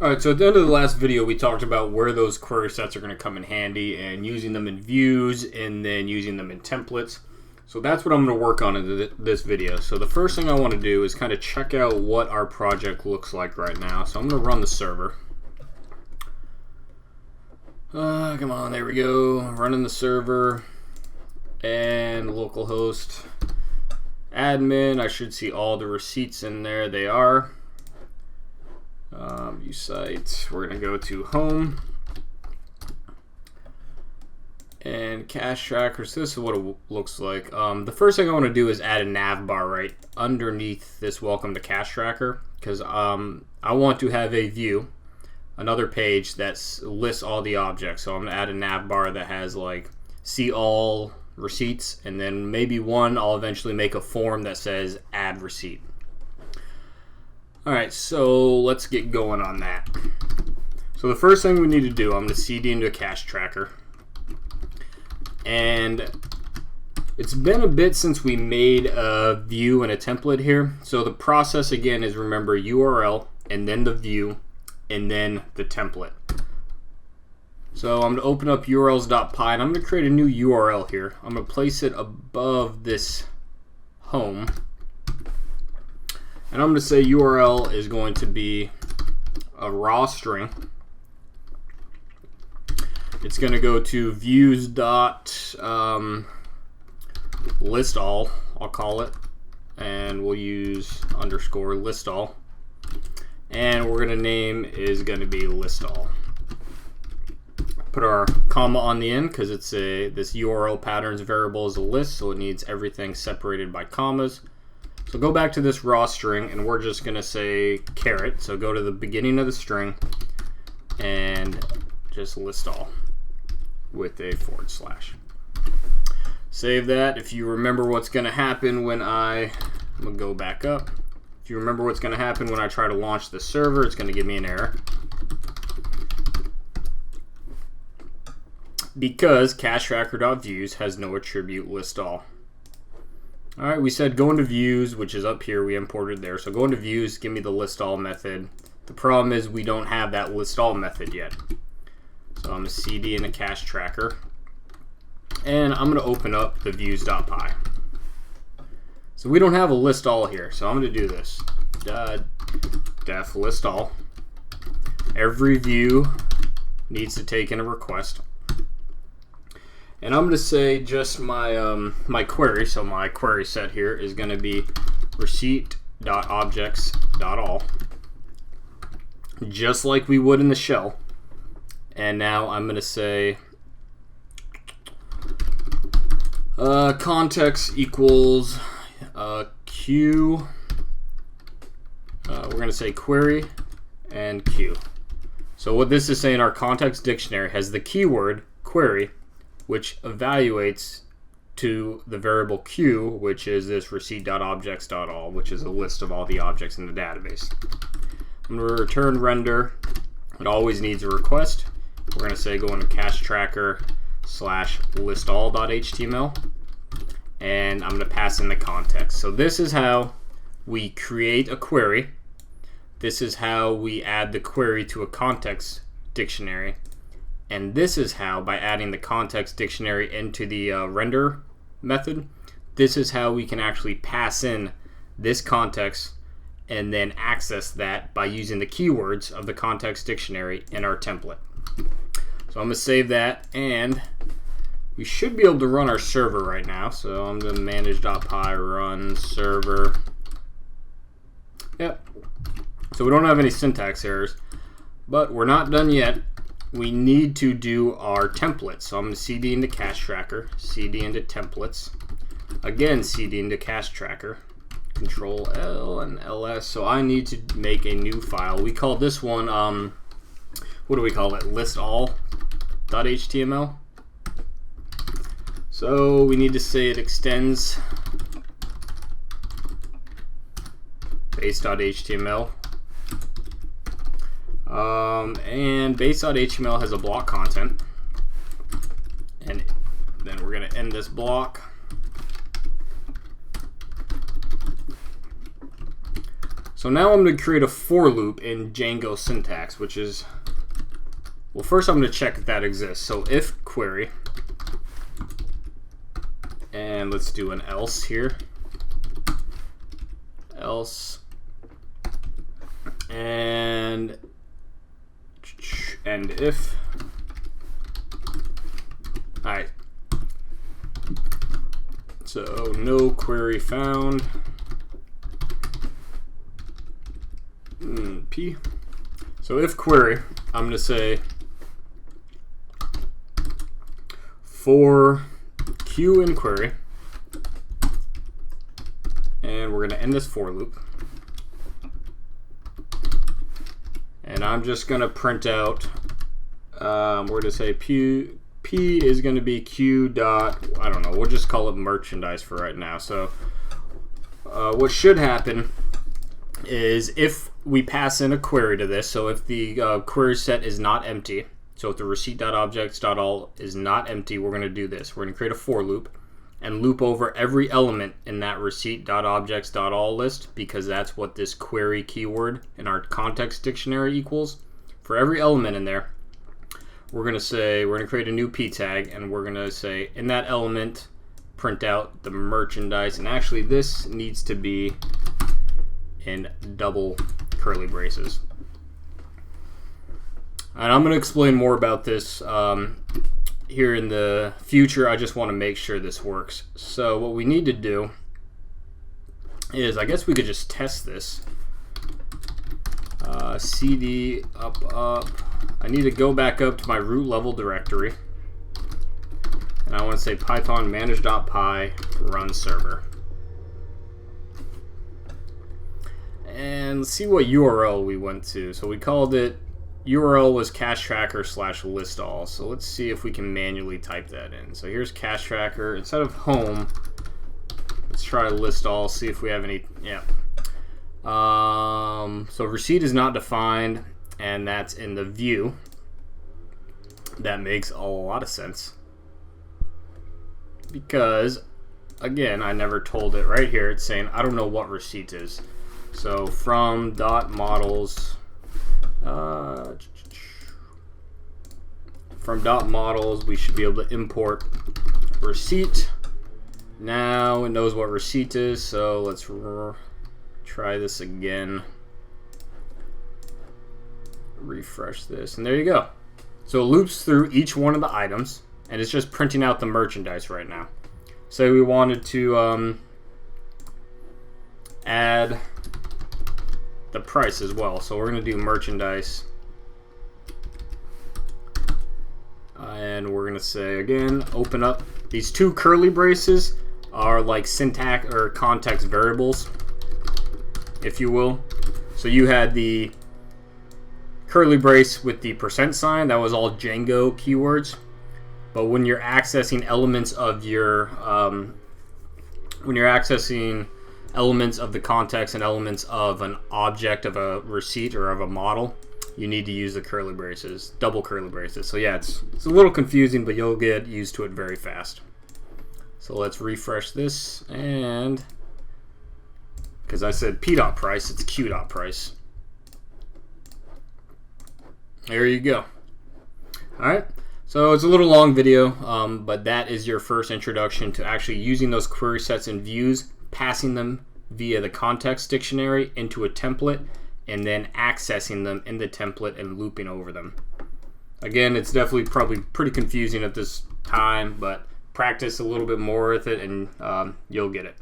Alright, so at the end of the last video, we talked about where those query sets are going to come in handy and using them in views and then using them in templates. So that's what I'm going to work on in this video. So the first thing I want to do is kind of check out what our project looks like right now. So I'm going to run the server. Come on, there we go. Running the server and localhost admin. I should see all the receipts in there. They are. View site. We're going to go to home and cache trackers. This is what it looks like. The first thing I want to do is add a nav bar right underneath this welcome to cache tracker, because I want to have a view, another page that lists all the objects. So I'm going to add a nav bar that has like see all receipts, and then maybe one I'll eventually make a form that says add receipt. Alright, so let's get going on that. So the first thing we need to do, I'm going to cd into a cache tracker. And it's been a bit since we made a view and a template here. So the process again is, remember, URL and then the view and then the template. So I'm going to open up urls.py and I'm going to create a new URL here. I'm going to place it above this home. And I'm going to say URL is going to be a raw string. It's going to go to views.list all, I'll call it. And we'll use underscore list all. And we're going to name is going to be list all. Put our comma on the end because it's this URL patterns variable is a list, so it needs everything separated by commas. So go back to this raw string and we're just going to say caret. So go to the beginning of the string and just list all with a /. Save that. If you remember what's going to happen when I'm going to go back up. If you remember what's going to happen when I try to launch the server, it's going to give me an error. Because cache tracker.views has no attribute list all. Alright, we said go into views, which is up here, we imported there. So go into views, give me the list all method. The problem is we don't have that list all method yet. So I'm going to cd in a cache tracker. And I'm going to open up the views.py. So we don't have a list all here, so I'm going to do this. Def list all. Every view needs to take in a request. And I'm going to say just my my query, so my query set here is going to be receipt.objects.all, just like we would in the shell. And now I'm going to say context equals q. We're going to say query and q. So what this is saying, our context dictionary has the keyword query, which evaluates to the variable q, which is this receipt.objects.all, which is a list of all the objects in the database. I'm going to return render. It always needs a request. We're going to say go into cache tracker /listall.html, and I'm going to pass in the context. So this is how we create a query. This is how we add the query to a context dictionary. And this is how, by adding the context dictionary into the render method, this is how we can actually pass in this context and then access that by using the keywords of the context dictionary in our template. So I'm going to save that, and we should be able to run our server right now. So I'm going to manage.py run server. Yep. So we don't have any syntax errors, but we're not done yet. We need to do our templates. So I'm going to cd into cache tracker, cd into templates, again cd into cache tracker, control L and ls. So I need to make a new file. We call this one, what do we call it? Listall.html. So we need to say it extends base.html. And base.html has a block content, and then we're going to end this block. So now I'm going to create a for loop in Django syntax, which is, well, first I'm going to check if that exists. So if query, and let's do an else here. Else, and if. All right. So no query found. P. So if query, I'm going to say for Q in query, and we're going to end this for loop. And I'm just going to print out, we're going to say P is going to be Q dot, I don't know, we'll just call it merchandise for right now. So what should happen is if we pass in a query to this, so if the query set is not empty, so if the receipt.objects.all is not empty, we're going to do this. We're going to create a for loop and loop over every element in that receipt.objects.all list, because that's what this query keyword in our context dictionary equals. For every element in there, we're going to create a new p tag, and we're going to say in that element print out the merchandise, and actually this needs to be in double curly braces. And I'm going to explain more about this here in the future. I just want to make sure this works. So what we need to do is, I guess we could just test this. cd up. I need to go back up to my root level directory, and I want to say python manage.py run server. And let's see what URL we went to. So we called it, URL was cache tracker / list all. So let's see if we can manually type that in. So here's cache tracker. Instead of home, let's try list all, see if we have any, yeah. So receipt is not defined, and that's in the view. That makes a lot of sense, because again, I never told it. Right here it's saying I don't know what receipt is. So from .models, we should be able to import receipt. Now it knows what receipt is, so let's try this again. Refresh this, and there you go. So it loops through each one of the items, and it's just printing out the merchandise right now. Say we wanted to add the price as well, so we're going to do merchandise, and we're going to say again, open up. These two curly braces are like syntax or context variables, if you will. So you had the curly brace with the %sign, that was all Django keywords. But when you're accessing elements of your elements of the context and elements of an object, of a receipt or of a model, you need to use the curly braces, double curly braces. So yeah, it's a little confusing, but you'll get used to it very fast. So let's refresh this, and because I said p.price, it's q.price. There you go. All right. So it's a little long video, but that is your first introduction to actually using those query sets and views, passing them via the context dictionary into a template, and then accessing them in the template and looping over them. Again, it's definitely probably pretty confusing at this time, but practice a little bit more with it and you'll get it.